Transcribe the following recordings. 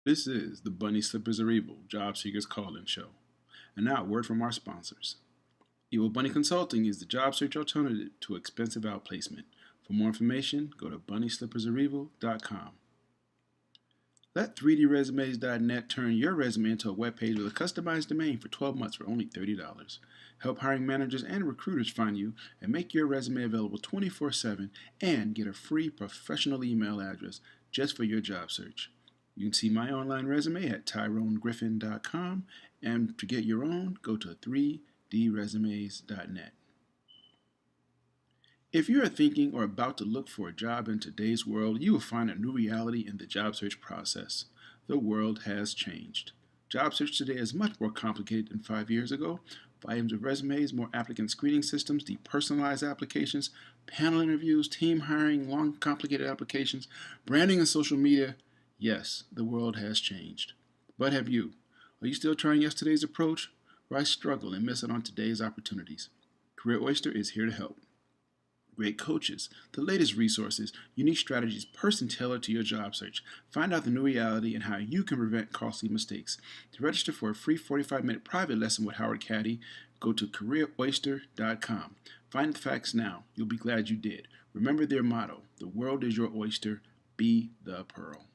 This is the Bunny Slippers Are Evil Job Seekers Call-In Show. And now, a word from our sponsors. Evil Bunny Consulting is the job search alternative to expensive outplacement. For more information, go to bunnyslippersareevil.com. Let 3dresumes.net turn your resume into a webpage with a customized domain for 12 months for only $30. Help hiring managers and recruiters find you and make your resume available 24/7 and get a free professional email address just for your job search. You can see my online resume at tyronegriffin.com, and to get your own, go to 3dresumes.net. If you are thinking or about to look for a job in today's world, you will find a new reality in the job search process. The world has changed. Job search today is much more complicated than 5 years ago. Volumes of resumes, more applicant screening systems, depersonalized applications, panel interviews, team hiring, long complicated applications, branding and social media. Yes, the world has changed. But have you? Are you still trying yesterday's approach? Why struggle and miss out on today's opportunities? Career Oyster is here to help. Great coaches, the latest resources, unique strategies, person tailored to your job search. Find out the new reality and how you can prevent costly mistakes. To register for a free 45-minute private lesson with Howard Caddy, go to careeroyster.com. Find the facts now. You'll be glad you did. Remember their motto, the world is your oyster, be the pearl.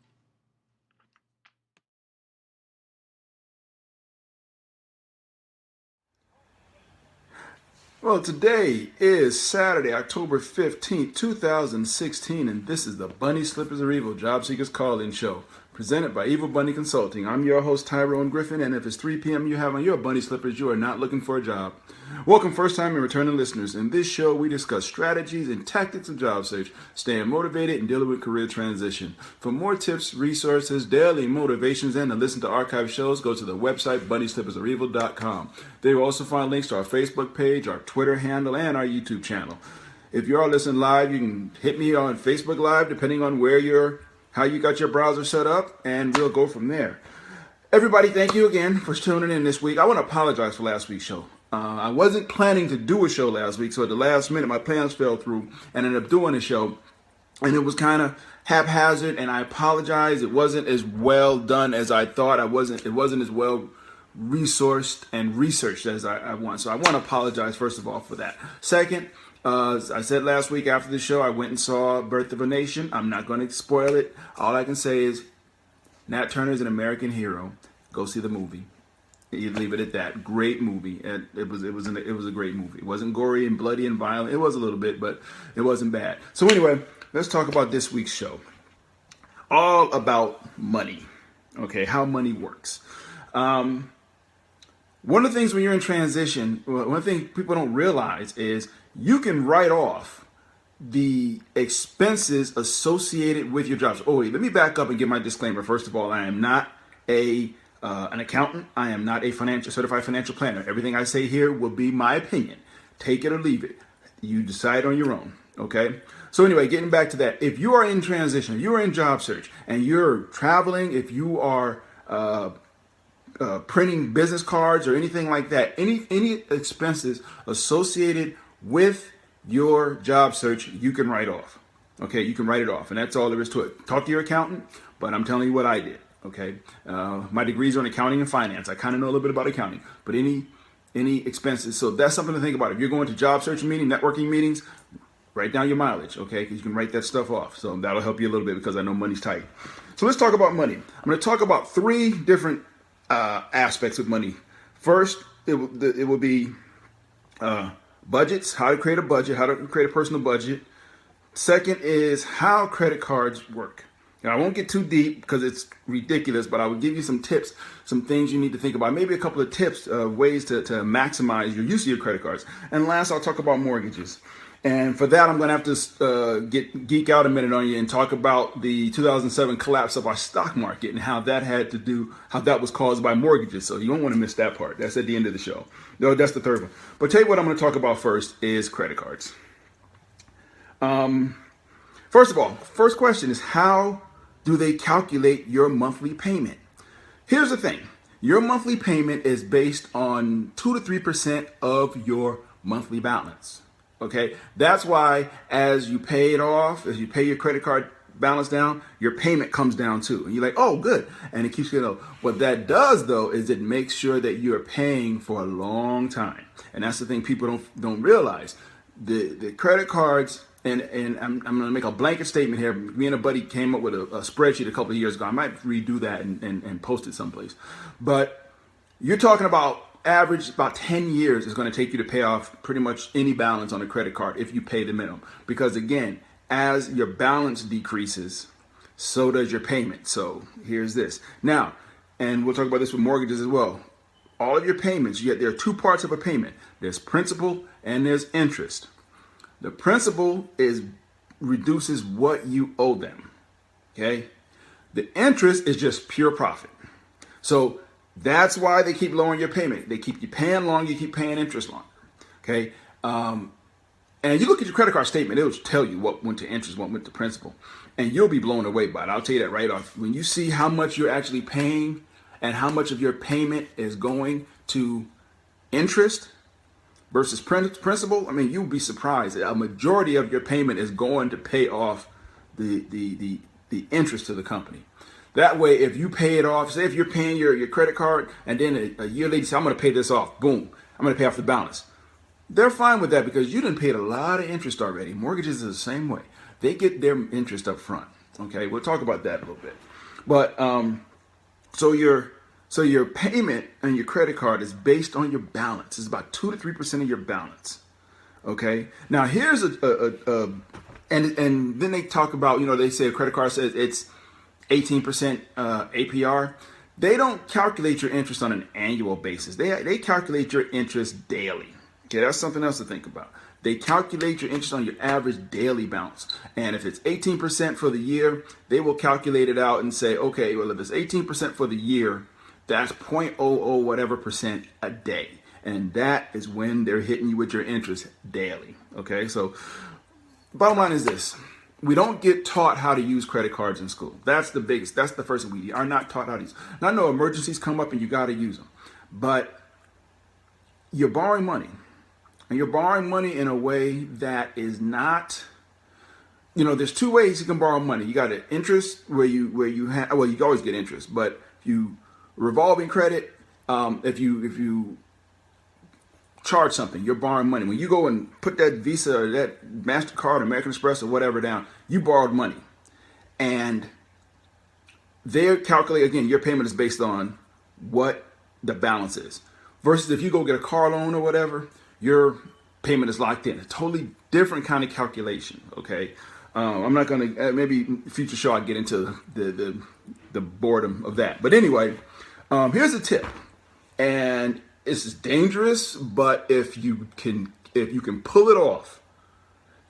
Well, today is Saturday, October 15th, 2016, and this is the Bunny Slippers Are Evil Job Seekers Call-In Show, presented by Evil Bunny Consulting. I'm your host, Tyrone Griffin, and if it's 3 p.m. you have on your bunny slippers, you are not looking for a job. Welcome first-time and returning listeners. In this show, we discuss strategies and tactics of job search, staying motivated, and dealing with career transition. For more tips, resources, daily motivations, and to listen to archive shows, go to the website bunnyslippersareevil.com. There you'll also find links to our Facebook page, our Twitter handle, and our YouTube channel. If you are listening live, you can hit me on Facebook Live, depending on how you got your browser set up, and we'll go from there. Everybody, thank you again for tuning in this week. I want to apologize for last week's show. I wasn't planning to do a show last week, so at the last minute, my plans fell through and ended up doing a show, and it was kind of haphazard, and I apologize. It wasn't as well done as I thought. It wasn't as well resourced and researched as I want. So I want to apologize, first of all, for that. Second, as I said last week after the show, I went and saw Birth of a Nation. I'm not going to spoil it. All I can say is Nat Turner is an American hero. Go see the movie. You leave it at that. Great movie. And it was a great movie. It wasn't gory and bloody and violent. It was a little bit, but it wasn't bad. So anyway, let's talk about this week's show. All about money. Okay, how money works. One of the things when you're in transition, one thing people don't realize is you can write off the expenses associated with your jobs. Oh, wait, let me back up and give my disclaimer. First of all, I am not an accountant. I am not a certified financial planner. Everything I say here will be my opinion. Take it or leave it. You decide on your own. Okay. So anyway, getting back to that, if you are in transition, if you are in job search and you're traveling, if you are printing business cards or anything like that, any expenses associated with your job search, you can write off. Okay, you can write it off, and that's all there is to it. Talk to your accountant, but I'm telling you what I did. Okay, my degrees are in accounting and finance. I kind of know a little bit about accounting, but any expenses. So that's something to think about. If you're going to job search meetings, networking meetings, write down your mileage. Okay, because you can write that stuff off. So that'll help you a little bit because I know money's tight. So let's talk about money. I'm going to talk about 3 different aspects of money. First, it will be budgets, how to create a budget, how to create a personal budget. Second is how credit cards work. Now, I won't get too deep because it's ridiculous, but I will give you some tips, some things you need to think about, maybe a couple of tips, ways to maximize your use of your credit cards. And last, I'll talk about mortgages. And for that, I'm going to have to geek out a minute on you and talk about the 2007 collapse of our stock market and how that was caused by mortgages. So you don't want to miss that part. That's at the end of the show. No, that's the third one. But tell you what I'm going to talk about first is credit cards. First of all, first question is, how do they calculate your monthly payment? Here's the thing. Your monthly payment is based on 2 to 3% of your monthly balance. Okay, that's why as you pay it off, as you pay your credit card balance down, your payment comes down too. And you're like, oh, good. And it keeps getting low. What that does, though, is it makes sure that you're paying for a long time. And that's the thing people don't realize. The credit cards, and I'm going to make a blanket statement here. Me and a buddy came up with a spreadsheet a couple of years ago. I might redo that and post it someplace. But you're talking about average about 10 years is going to take you to pay off pretty much any balance on a credit card if you pay the minimum. Because again, as your balance decreases, so does your payment. So here's this. Now, and we'll talk about this with mortgages as well. All of your payments, there are two parts of a payment. There's principal and there's interest. The principal reduces what you owe them. Okay? The interest is just pure profit. So that's why they keep lowering your payment. They keep you paying longer, you keep paying interest longer. Okay? And you look at your credit card statement, it'll tell you what went to interest, what went to principal. And you'll be blown away by it. I'll tell you that right off. When you see how much you're actually paying and how much of your payment is going to interest versus principal, I mean, you'll be surprised. A majority of your payment is going to pay off the interest to the company. That way, if you pay it off, say if you're paying your credit card and then a year later you say, I'm going to pay this off, boom, I'm going to pay off the balance. They're fine with that because you done paid a lot of interest already. Mortgages are the same way. They get their interest up front. Okay, we'll talk about that a little bit. But so your payment on your credit card is based on your balance. It's about 2 to 3% of your balance. Okay. Now here's and then they talk about, they say a credit card says it's 18% APR. They don't calculate your interest on an annual basis. They calculate your interest daily. Okay, that's something else to think about. They calculate your interest on your average daily balance. And if it's 18% for the year, they will calculate it out and say, okay, well, if it's 18% for the year, that's 0.00 whatever percent a day. And that is when they're hitting you with your interest daily. Okay, so bottom line is this. We don't get taught how to use credit cards in school. That's the first thing we are not taught how to use. Now, I know emergencies come up and you got to use them. But you're borrowing money. And you're borrowing money in a way that is not, there's two ways you can borrow money. You got an interest where you have, well, you can always get interest, but if you revolving credit, if you charge something, you're borrowing money. When you go and put that Visa or that MasterCard or American Express or whatever down, you borrowed money. And they calculate, again, your payment is based on what the balance is. Versus if you go get a car loan or whatever, your payment is locked in. A totally different kind of calculation, okay? I'm not going to, maybe future show I get into the boredom of that. But anyway, here's a tip. And it's dangerous, but if you can pull it off,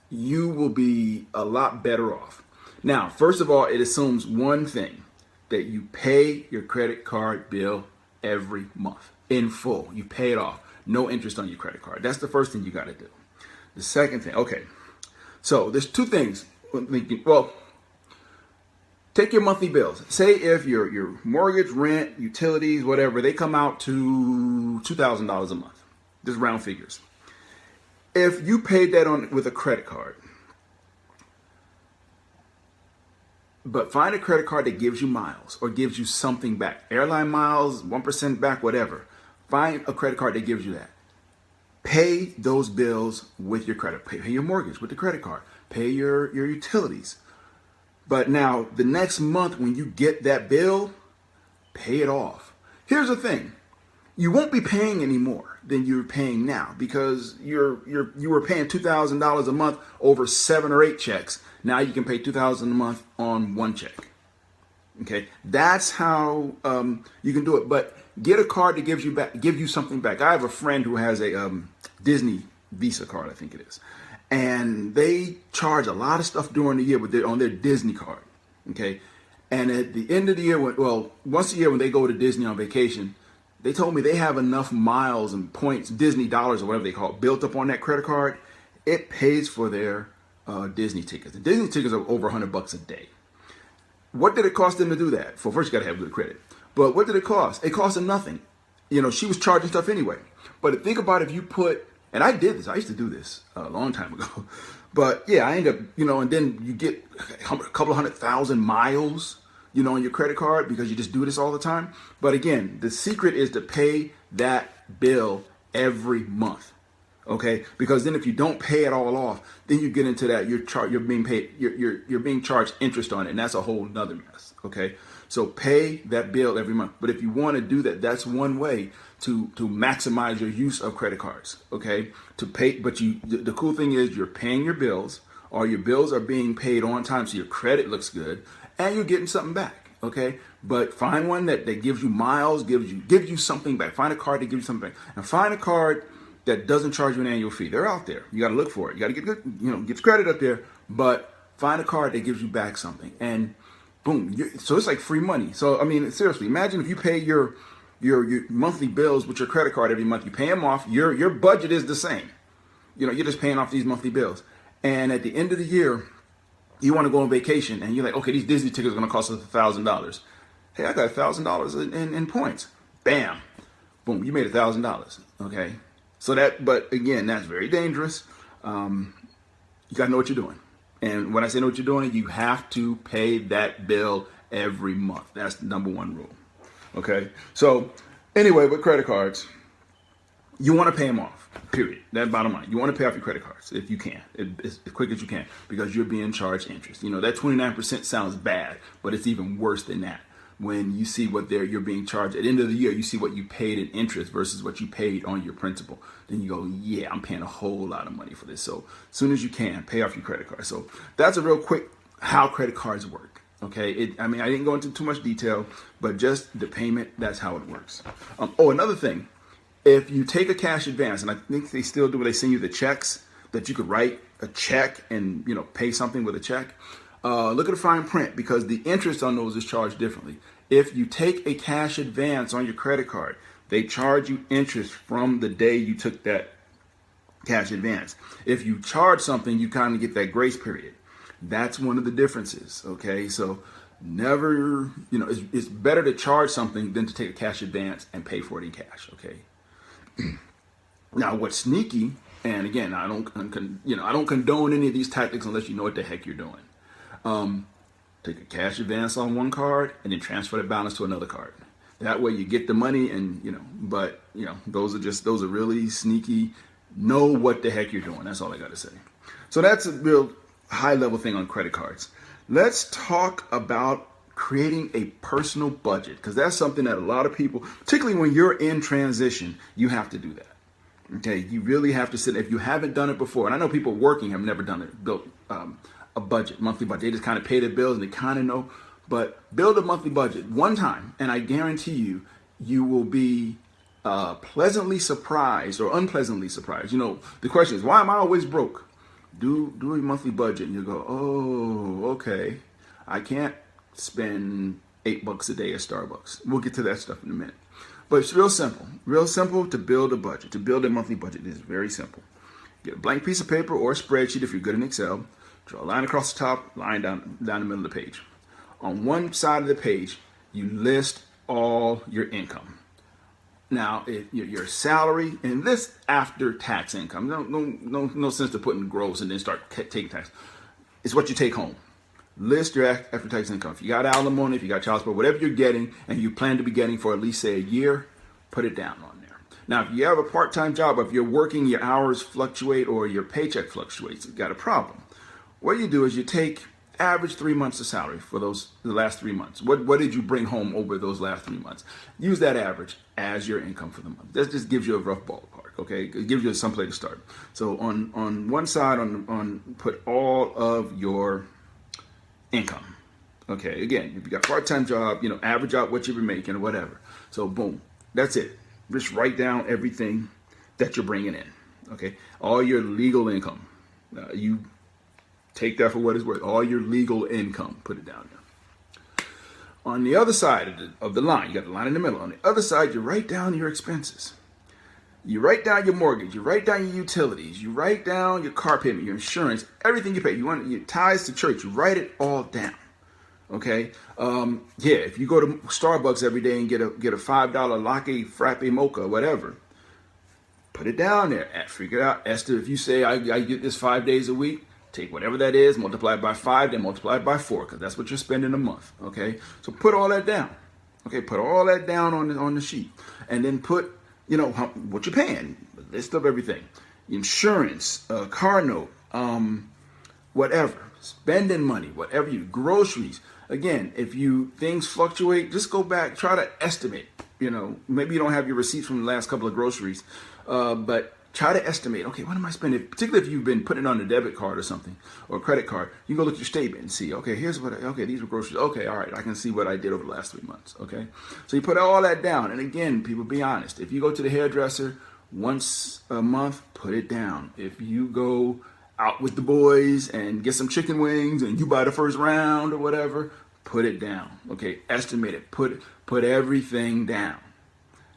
you will be a lot better off. Now, first of all, it assumes one thing, that you pay your credit card bill every month in full. You pay it off. No interest on your credit card. That's the first thing you got to do. The second thing, okay. So there's two things. Well, take your monthly bills. Say if your mortgage, rent, utilities, whatever, they come out to $2,000 a month. Just round figures. If you paid that on with a credit card, but find a credit card that gives you miles or gives you something back. Airline miles, 1% back, whatever. Find a credit card that gives you that. Pay those bills with your credit. Pay your mortgage with the credit card. Pay your utilities. But now, the next month when you get that bill, pay it off. Here's the thing. You won't be paying any more than you're paying now because you were paying $2,000 a month over 7 or 8 checks. Now you can pay $2,000 a month on one check. Okay, that's how you can do it. But get a card that give you something back. I have a friend who has a Disney Visa card, I think it is, and they charge a lot of stuff during the year on their Disney card. Okay, and at the end of the year, once a year when they go to Disney on vacation, they told me they have enough miles and points, Disney dollars or whatever they call it, built up on that credit card. It pays for their Disney tickets. The Disney tickets are over $100 a day. What did it cost them to do that? Well, first you got to have good credit. But what did it cost? It cost them nothing. She was charging stuff anyway. But think about if you put, and I did this. I used to do this a long time ago. But yeah, I end up, and then you get a couple of 100,000 miles, on your credit card because you just do this all the time. But again, the secret is to pay that bill every month. Okay, because then if you don't pay it all off, then you get into that you're being paid, you're being charged interest on it, and that's a whole nother mess. Okay, so pay that bill every month. But if you want to do that, that's one way to maximize your use of credit cards. Okay, to pay, but the cool thing is you're paying your bills, or your bills are being paid on time, so your credit looks good, and you're getting something back. Okay, but find one that gives you miles, gives you something back. Find a card that gives you something back, and find a card that doesn't charge you an annual fee. They're out there. You got to look for it. You got to get good, get your credit up there, but find a card that gives you back something, and boom. So it's like free money. So I mean, seriously, imagine if you pay your monthly bills with your credit card every month. You pay them off. Your budget is the same. You're just paying off these monthly bills, and at the end of the year, you want to go on vacation, and you're like, okay, these Disney tickets are going to cost us $1,000. Hey, I got $1,000 in points. Bam, boom, you made $1,000. Okay. So but again, that's very dangerous. You got to know what you're doing. And when I say know what you're doing, you have to pay that bill every month. That's the number one rule. Okay. So anyway, with credit cards, you want to pay them off, period. That's bottom line. You want to pay off your credit cards if you can, as quick as you can, because you're being charged interest. That 29% sounds bad, but it's even worse than that. When you see what you're being charged at the end of the year, you see what you paid in interest versus what you paid on your principal. Then you go, yeah, I'm paying a whole lot of money for this. So as soon as you can, pay off your credit card. So that's a real quick how credit cards work. Okay, I didn't go into too much detail, but just the payment, that's how it works. Another thing, if you take a cash advance, and I think they still do, where they send you the checks that you could write a check and pay something with a check. Look at the fine print, because the interest on those is charged differently. If you take a cash advance on your credit card, they charge you interest from the day you took that cash advance. If you charge something, you kind of get that grace period. That's one of the differences. Okay, so never, it's better to charge something than to take a cash advance and pay for it in cash. Okay. Now, what's sneaky, and again, I don't condone any of these tactics unless you know what the heck you're doing. Take a cash advance on one card and then transfer the balance to another card. That way you get the money, and those are really sneaky. Know what the heck you're doing. That's all I got to say. So that's a real high level thing on credit cards. Let's talk about creating a personal budget, because that's something that a lot of people, particularly when you're in transition, you have to do that. Okay, you really have to sit. If you haven't done it before, and I know people working have never done it, built a budget, monthly budget. They just kind of pay their bills and they kind of know. But build a monthly budget one time, and I guarantee you will be pleasantly surprised or unpleasantly surprised. The question is, why am I always broke? Do a monthly budget, and you go, oh, okay, I can't spend $8 a day at Starbucks. We'll get to that stuff in a minute. But it's real simple to build a budget. To build a monthly budget is very simple. Get a blank piece of paper or a spreadsheet if you're good in Excel. Draw a line across the top, line down the middle of the page. On one side of the page, you list all your income. Now, your salary, and list after tax income. No sense to put in gross and then start taking tax. It's what you take home. List your after tax income. If you got alimony, if you got child support, whatever you're getting and you plan to be getting for at least, say, a year, put it down on there. Now, if you have a part-time job, or if you're working, your hours fluctuate or your paycheck fluctuates, you've got a problem. What you do is you take average 3 months of salary for the last 3 months. What did you bring home over those last 3 months? Use that average as your income for the month. That just gives you a rough ballpark, okay? It gives you some place to start. So on one side, put all of your income. Okay, again, if you got a part-time job, average out what you've been making or whatever. So boom, that's it. Just write down everything that you're bringing in. Okay, all your legal income. You take that for what it's worth. All your legal income, put it down there. On the other side of the line, you got the line in the middle. On the other side, you write down your expenses. You write down your mortgage. You write down your utilities. You write down your car payment, your insurance, everything you pay. You want your ties to church. You write it all down. Okay. If you go to Starbucks every day and get a $5 latte, frappe, mocha, whatever, put it down there. Figure it out. Esther, if you say I get this 5 days a week, Take whatever that is, multiply it by 5, then multiply it by 4, because that's what you're spending a month. Okay, so put all that down. Okay, put all that down on the sheet, and then put, you know, what you're paying, a list of everything, insurance, car note, whatever, spending money, whatever you, groceries. Again, if things fluctuate, just go back, try to estimate. You know, maybe you don't have your receipts from the last couple of groceries, but try to estimate, okay, what am I spending? Particularly if you've been putting it on a debit card or something, or a credit card, you can go look at your statement and see, okay, here's what, okay, these were groceries. Okay, all right, I can see what I did over the last 3 months, okay? So you put all that down. And again, people, be honest. If you go to the hairdresser once a month, put it down. If you go out with the boys and get some chicken wings and you buy the first round or whatever, put it down, okay? Estimate it, put everything down.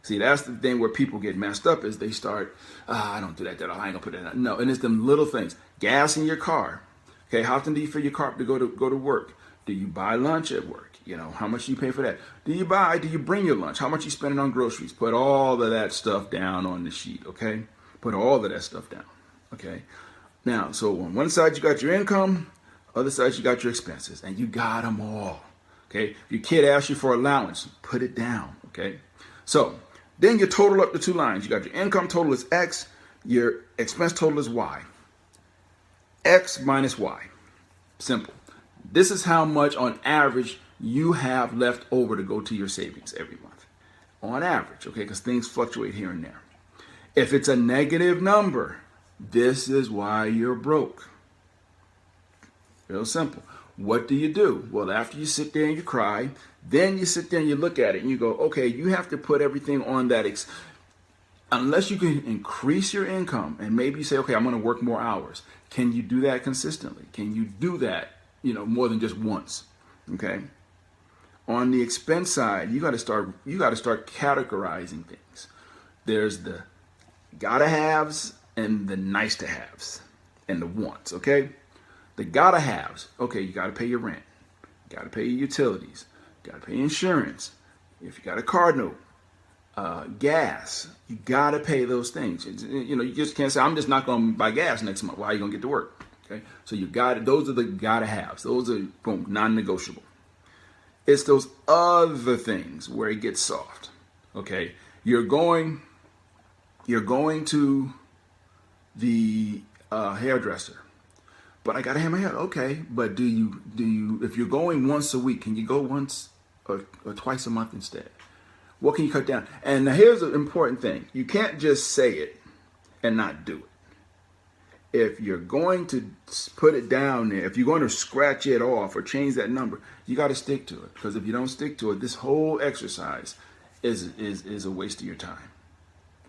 See, that's the thing where people get messed up is they start, I don't do that, I ain't gonna put that down. No, and it's them little things. Gas in your car. Okay, how often do you fill your car up to go to work? Do you buy lunch at work? You know, how much do you pay for that? Do you bring your lunch? How much you spending on groceries? Put all of that stuff down on the sheet, okay? Put all of that stuff down, okay? Now, so on one side you got your income, other side you got your expenses, and you got them all, okay? If your kid asks you for allowance, put it down, okay? So, then you total up the two lines. You got your income total is X, your expense total is Y. X minus Y. Simple. This is how much on average you have left over to go to your savings every month. On average, okay, because things fluctuate here and there. If it's a negative number, this is why you're broke. Real simple. What do? Well, after you sit there and you cry, then you sit there and you look at it and you go, okay, you have to put everything on that. Unless you can increase your income and maybe you say, okay, I'm going to work more hours. Can you do that consistently? Can you do that, you know, more than just once? Okay. On the expense side, you got to start categorizing things. There's the gotta haves and the nice to haves and the wants. Okay. The gotta haves, okay, you gotta pay your rent, you gotta pay your utilities, you gotta pay insurance. If you got a car note, gas, you gotta pay those things. You know, you just can't say, I'm just not gonna buy gas next month. Why are you gonna get to work? Okay, so you got it. Those are the gotta haves. Those are, boom, non-negotiable. It's those other things where it gets soft. Okay, you're going to the hairdresser. But I gotta have my hair. Okay, but do you? If you're going once a week, can you go once or twice a month instead? What can you cut down? And now here's an important thing: you can't just say it and not do it. If you're going to put it down there, if you're going to scratch it off or change that number, you got to stick to it. Because if you don't stick to it, this whole exercise is a waste of your time.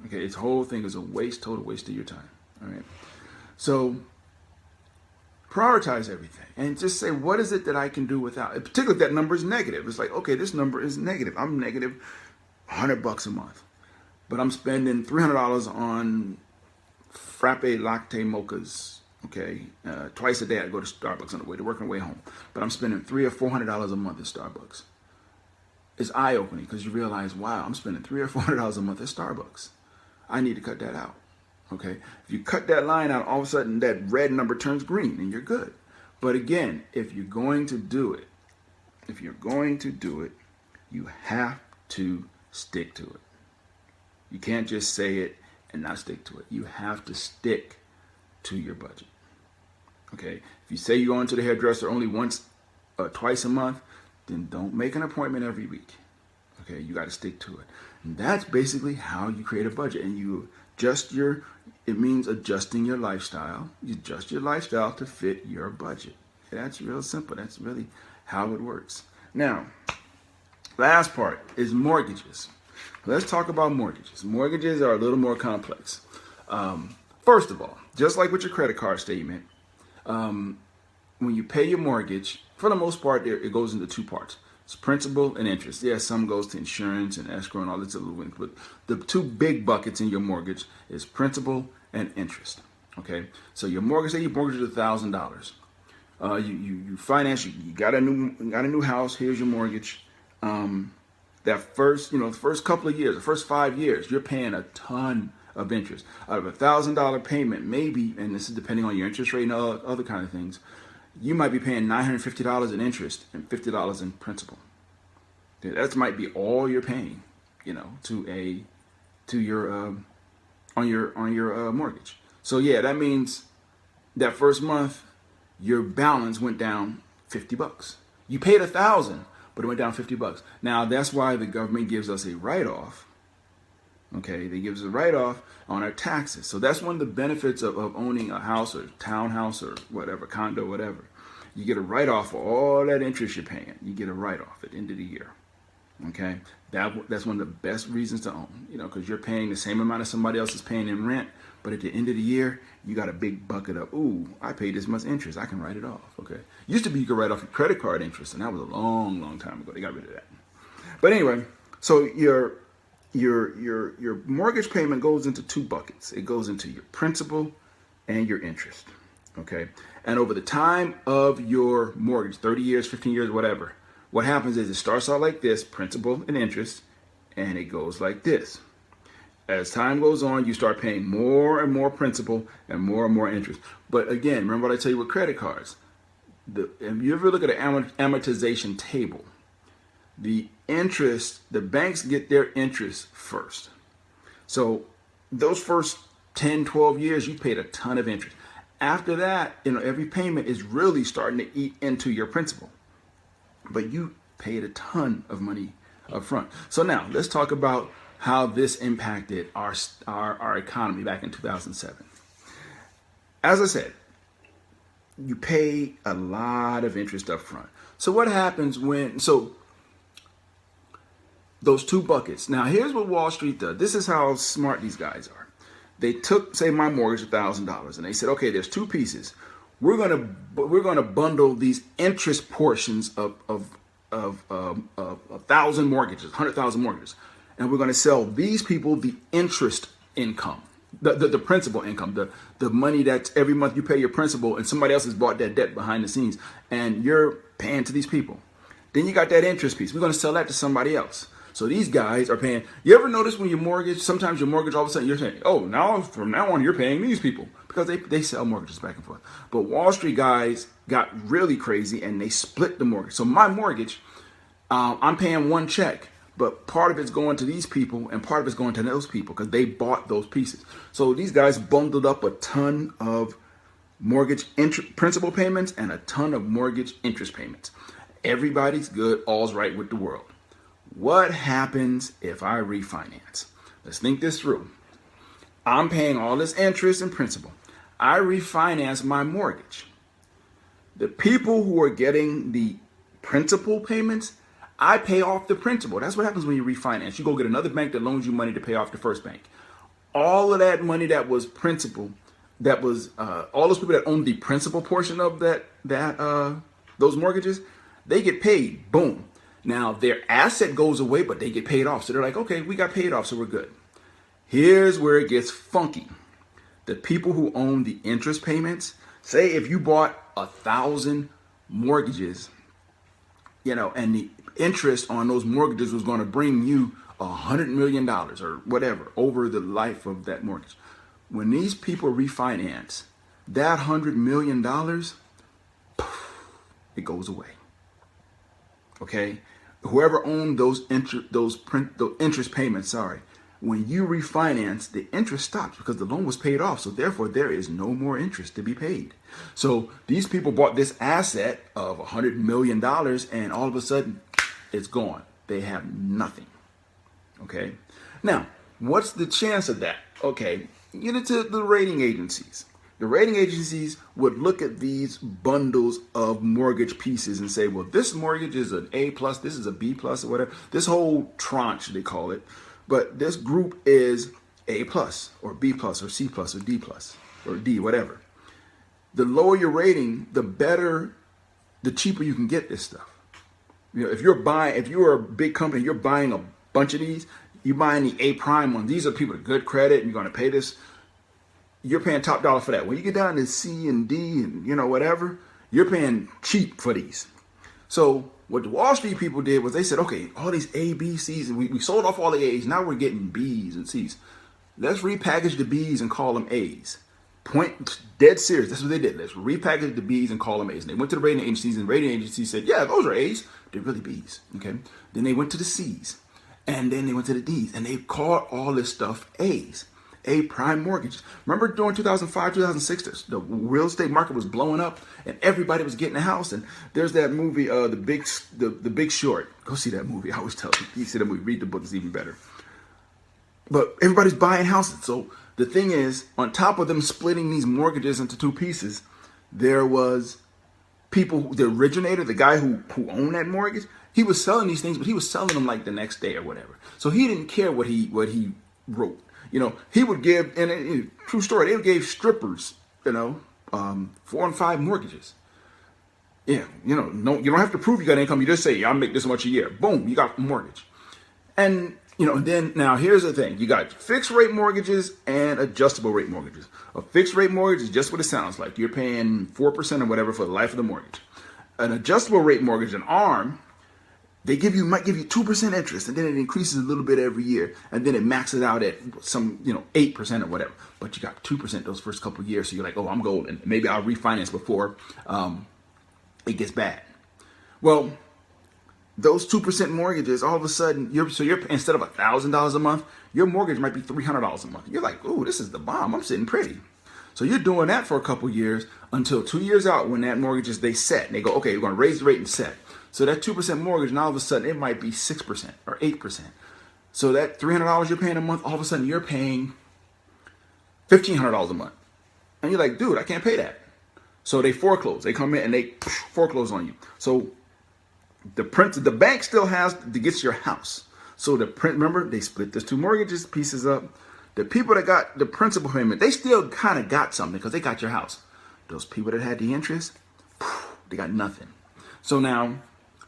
Okay, this whole thing is a total waste of your time. All right, so prioritize everything and just say, what is it that I can do without? Particularly if that number is negative. It's like, okay, this number is negative. I'm negative $100 a month, but I'm spending $300 on frappe latte mochas. Okay, twice a day I go to Starbucks on the way to work and way home, but I'm spending $300 or $400 a month at Starbucks. It's eye-opening because you realize, wow, I'm spending $300 or $400 a month at Starbucks. I need to cut that out. Okay, if you cut that line out, all of a sudden that red number turns green and you're good. But again, if you're going to do it, you have to stick to it. You can't just say it and not stick to it. You have to stick to your budget. Okay, if you say you're going to the hairdresser only once or twice a month, then don't make an appointment every week. Okay, you got to stick to it. And that's basically how you create a budget. And you it means adjusting your lifestyle. You adjust your lifestyle to fit your budget. Okay, that's real simple. That's really how it works. Now, last part is mortgages. Let's talk about mortgages. Mortgages are a little more complex. First of all, just like with your credit card statement, when you pay your mortgage, for the most part, it goes into two parts. It's principal and interest. Yeah, some goes to insurance and escrow and all this other things, but the two big buckets in your mortgage is principal and interest. Okay, so your mortgage, say your mortgage is $1,000. You finance, you got a new house. Here's your mortgage. The first couple of years, the first 5 years, you're paying a ton of interest. Out of a $1,000 payment, maybe, and this is depending on your interest rate and other kind of things, you might be paying $950 in interest and $50 in principal. That might be all you're paying, to your on your mortgage. So yeah, that means that first month your balance went down $50. You paid $1,000, but it went down $50. Now that's why the government gives us a write-off. Okay, they give us a write-off on our taxes. So that's one of the benefits of owning a house or townhouse or whatever, condo, whatever. You get a write-off for all that interest you're paying. You get a write-off at the end of the year. Okay, that's one of the best reasons to own, because you're paying the same amount as somebody else is paying in rent, but at the end of the year, you got a big bucket of, ooh, I paid this much interest, I can write it off. Okay, used to be you could write off your credit card interest, and that was a long, long time ago. They got rid of that. But anyway, so your mortgage payment goes into two buckets. It goes into your principal and your interest. Okay, and over the time of your mortgage, 30 years, 15 years, whatever, what happens is it starts out like this, principal and interest, and it goes like this. As time goes on, you start paying more and more interest. But again, remember what I tell you with credit cards. If you ever look at an amortization table, the interest, the banks get their interest first. So those first 10, 12 years, you paid a ton of interest. After that, every payment is really starting to eat into your principal. But you paid a ton of money up front. So now let's talk about how this impacted our economy back in 2007. As I said, you pay a lot of interest up front. So what happens so those two buckets. Now here's what Wall Street does. This is how smart these guys are. They took, say, my mortgage, $1,000, and they said, okay, there's two pieces. We're gonna bundle these interest portions of 1,000 mortgages, 100,000 mortgages, and we're gonna sell these people the interest income, the principal income, the money that every month you pay your principal, and somebody else has bought that debt behind the scenes, and you're paying to these people. Then you got that interest piece. We're gonna sell that to somebody else. So these guys are paying. You ever notice when your mortgage, sometimes your mortgage, all of a sudden you're saying, oh, from now on, you're paying these people, because they sell mortgages back and forth. But Wall Street guys got really crazy and they split the mortgage. So my mortgage, I'm paying one check, but part of it's going to these people and part of it's going to those people because they bought those pieces. So these guys bundled up a ton of mortgage principal payments and a ton of mortgage interest payments. Everybody's good, all's right with the world. What happens if I refinance? Let's think this through. I'm paying all this interest and principal. I refinance my mortgage. The people who are getting the principal payments, I pay off the principal. That's what happens when you refinance. You go get another bank that loans you money to pay off the first bank. All of that money that was principal, that was all those people that own the principal portion of those mortgages, they get paid. Boom. Now, their asset goes away, but they get paid off. So they're like, okay, we got paid off, so we're good. Here's where it gets funky. The people who own the interest payments, say if you bought 1,000 mortgages, and the interest on those mortgages was going to bring you $100 million or whatever over the life of that mortgage. When these people refinance, that $100 million, it goes away. Okay, whoever owned those interest payments, when you refinance, the interest stops because the loan was paid off. So therefore, there is no more interest to be paid. So these people bought this asset of $100 million, and all of a sudden, it's gone. They have nothing. Okay, now what's the chance of that? Okay, get into the rating agencies. The rating agencies would look at these bundles of mortgage pieces and say, well, this mortgage is an A plus, this is a B plus or whatever. This whole tranche, they call it. But this group is A plus or B plus or C plus or D plus or D, whatever. The lower your rating, the better, the cheaper you can get this stuff. If you're a big company, you're buying a bunch of these, you're buying the A prime ones. These are people with good credit and you're going to pay this. You're paying top dollar for that. When you get down to C and D and whatever, you're paying cheap for these. So what the Wall Street people did was they said, okay, all these A, B, C's, and we sold off all the A's. Now we're getting B's and C's. let's repackage the B's and call them A's. Point dead serious. That's what they did. Let's repackage the B's and call them A's. And they went to the rating agencies, and the rating agencies said, yeah, those are A's. They're really B's. Okay. Then they went to the C's, and then they went to the D's, and they called all this stuff A's. A prime mortgages. Remember during 2005, 2006, the real estate market was blowing up, and everybody was getting a house. And there's that movie, the Big Short. Go see that movie. I always tell you, you see that movie, read the book, it's even better. But everybody's buying houses. So the thing is, on top of them splitting these mortgages into two pieces, there was people, the originator, the guy who owned that mortgage, he was selling these things, but he was selling them like the next day or whatever. So he didn't care what he wrote. You know, he would give, and true story, they gave strippers, 4 and 5 mortgages. Yeah, you don't have to prove you got income. You just say, yeah, I make this much a year. Boom, you got a mortgage. And, then now here's the thing. You got fixed rate mortgages and adjustable rate mortgages. A fixed rate mortgage is just what it sounds like. You're paying 4% or whatever for the life of the mortgage. An adjustable rate mortgage, an ARM, might give you 2% interest, and then it increases a little bit every year, and then it maxes out at some 8% or whatever. But you got 2% those first couple of years, so you're like, oh, I'm golden. Maybe I'll refinance before it gets bad. Well, those 2% mortgages, all of a sudden, you're instead of $1,000 a month, your mortgage might be $300 a month. You're like, oh, this is the bomb. I'm sitting pretty. So you're doing that for a couple of years until 2 years out, when that mortgage is set. And they go, okay, we're going to raise the rate and set. So that 2% mortgage, and all of a sudden it might be 6% or 8%. So that $300 you're paying a month, all of a sudden you're paying $1,500 a month. And you're like, dude, I can't pay that. So they foreclose. They come in and they foreclose on you. So the bank still has to get your house. So remember, they split those two mortgages pieces up. The people that got the principal payment, they still kind of got something because they got your house. Those people that had the interest, they got nothing. So now,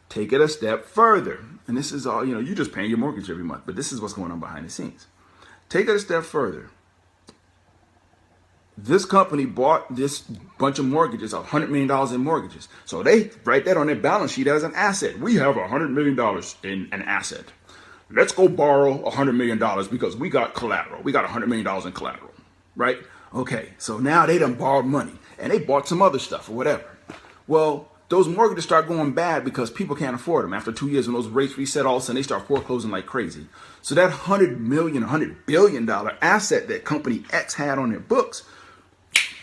take it a step further. And this is all, you're just paying your mortgage every month, but this is what's going on behind the scenes. Take it a step further. This company bought this bunch of mortgages, $100 million in mortgages. So they write that on their balance sheet as an asset. We have $100 million in an asset. Let's go borrow $100 million because we got collateral. We got $100 million in collateral, right? Okay, so now they done borrowed money and they bought some other stuff or whatever. Well, those mortgages start going bad because people can't afford them. After 2 years, when those rates reset, all of a sudden they start foreclosing like crazy. So that $100 billion asset that company X had on their books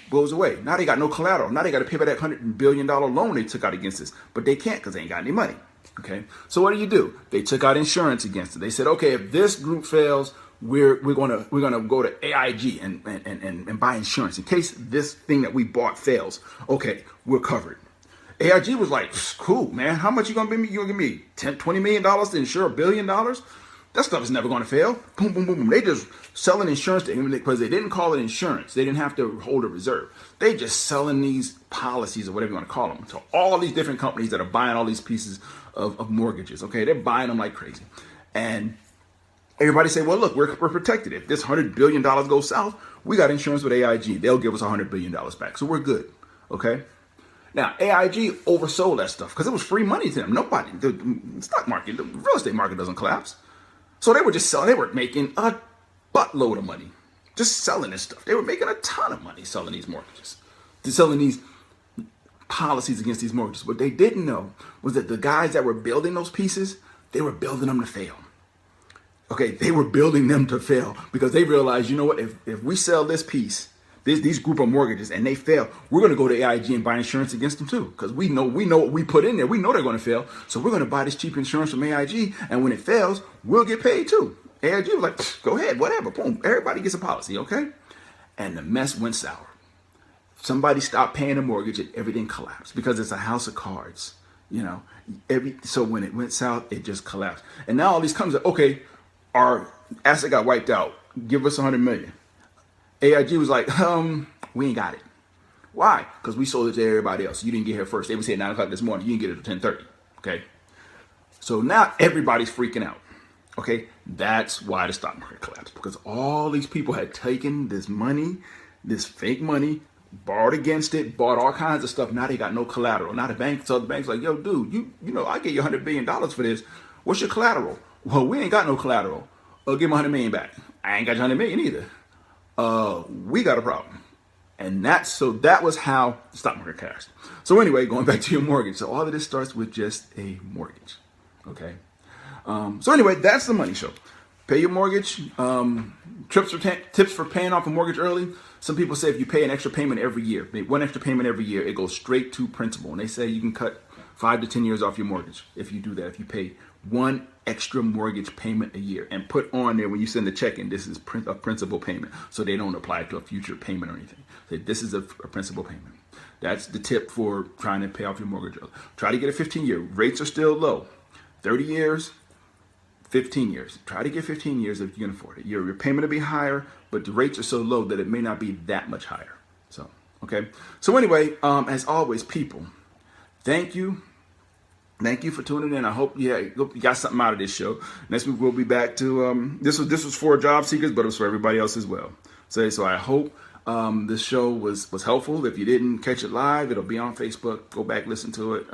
goes away. Now they got no collateral. Now they got to pay back that $100 billion loan they took out against this, but they can't because they ain't got any money. Okay, so what do? They took out insurance against it. They said, okay, if this group fails, we're gonna go to AIG and buy insurance in case this thing that we bought fails. Okay, we're covered. AIG was like, cool, man. How much you gonna give me? You gonna give me $20 million to insure $1 billion? That stuff is never gonna fail. Boom, boom, boom, boom. They just selling insurance because they didn't call it insurance. They didn't have to hold a reserve. They just selling these policies or whatever you want to call them to all these different companies that are buying all these pieces of mortgages. Okay, they're buying them like crazy, and everybody say, well, look, we're protected. If this $100 billion goes south, we got insurance with AIG. They'll give us $100 billion back, so we're good. Okay. Now, AIG oversold that stuff because it was free money to them. The stock market, the real estate market doesn't collapse. So they were just selling. They were making a buttload of money just selling this stuff. They were making a ton of money selling these mortgages, selling these policies against these mortgages. What they didn't know was that the guys that were building those pieces, they were building them to fail. Okay, they were building them to fail because they realized, you know what, if we sell this piece, these group of mortgages, and they fail, we're going to go to AIG and buy insurance against them too, because we know what we put in there. We know they're going to fail, so we're going to buy this cheap insurance from AIG, and when it fails, we'll get paid too. AIG was like, go ahead, whatever, boom, everybody gets a policy, okay? And the mess went sour. Somebody stopped paying the mortgage, and everything collapsed because it's a house of cards, So when it went south, it just collapsed, and now all these companies are, okay, our asset got wiped out. Give us $100 million. AIG was like, we ain't got it. Why? Because we sold it to everybody else. You didn't get here first. They was here at 9 o'clock this morning. You didn't get it at 10:30. Okay. So now everybody's freaking out. Okay. That's why the stock market collapsed, because all these people had taken this money, this fake money, borrowed against it, bought all kinds of stuff. Now they got no collateral. Now the bank's like, yo, dude, I get you $100 billion for this. What's your collateral? Well, we ain't got no collateral. give them $100 million back. I ain't got $100 million either. We got a problem. And that was how the stock market crashed. So anyway, going back to your mortgage. So all of this starts with just a mortgage. Okay. So anyway, that's the money show. Pay your mortgage. Tips for paying off a mortgage early. Some people say if you pay an extra payment every year, one extra payment every year, it goes straight to principal. And they say you can cut 5 to 10 years off your mortgage if you do that. If you pay one extra mortgage payment a year and put on there when you send the check in, this is a principal payment, so they don't apply it to a future payment or anything. Say this is a principal payment. That's the tip for trying to pay off your mortgage early. Try to get a 15-year. Rates are still low. 30 years, 15 years. Try to get 15 years if you can afford it. Your payment will be higher, but the rates are so low that it may not be that much higher. So, okay. So anyway, as always, people, thank you. Thank you for tuning in. I hope you got something out of this show. Next week we'll be back to this was for job seekers, but it was for everybody else as well. So I hope this show was helpful. If you didn't catch it live, it'll be on Facebook. Go back, listen to it.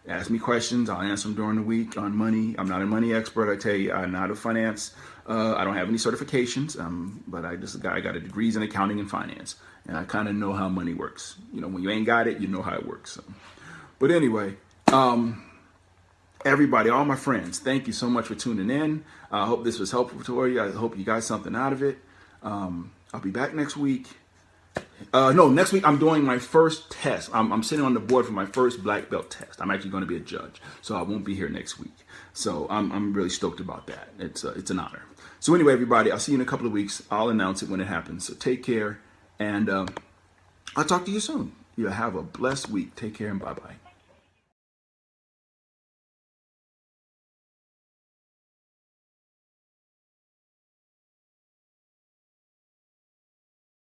Ask me questions. I'll answer them during the week on money. I'm not a money expert. I tell you, I'm not a finance. I don't have any certifications, but I got a degrees in accounting and finance, and I kind of know how money works. You know, when you ain't got it, you know how it works. So. But anyway, everybody, all my friends, thank you so much for tuning in. I hope this was helpful to you. I hope you got something out of it. I'll be back next week. Next week I'm doing my first test. I'm sitting on the board for my first black belt test. I'm actually going to be a judge, so I won't be here next week. So I'm really stoked about that. It's an honor. So anyway, everybody, I'll see you in a couple of weeks. I'll announce it when it happens. So take care, and I'll talk to you soon. You have a blessed week. Take care and bye-bye.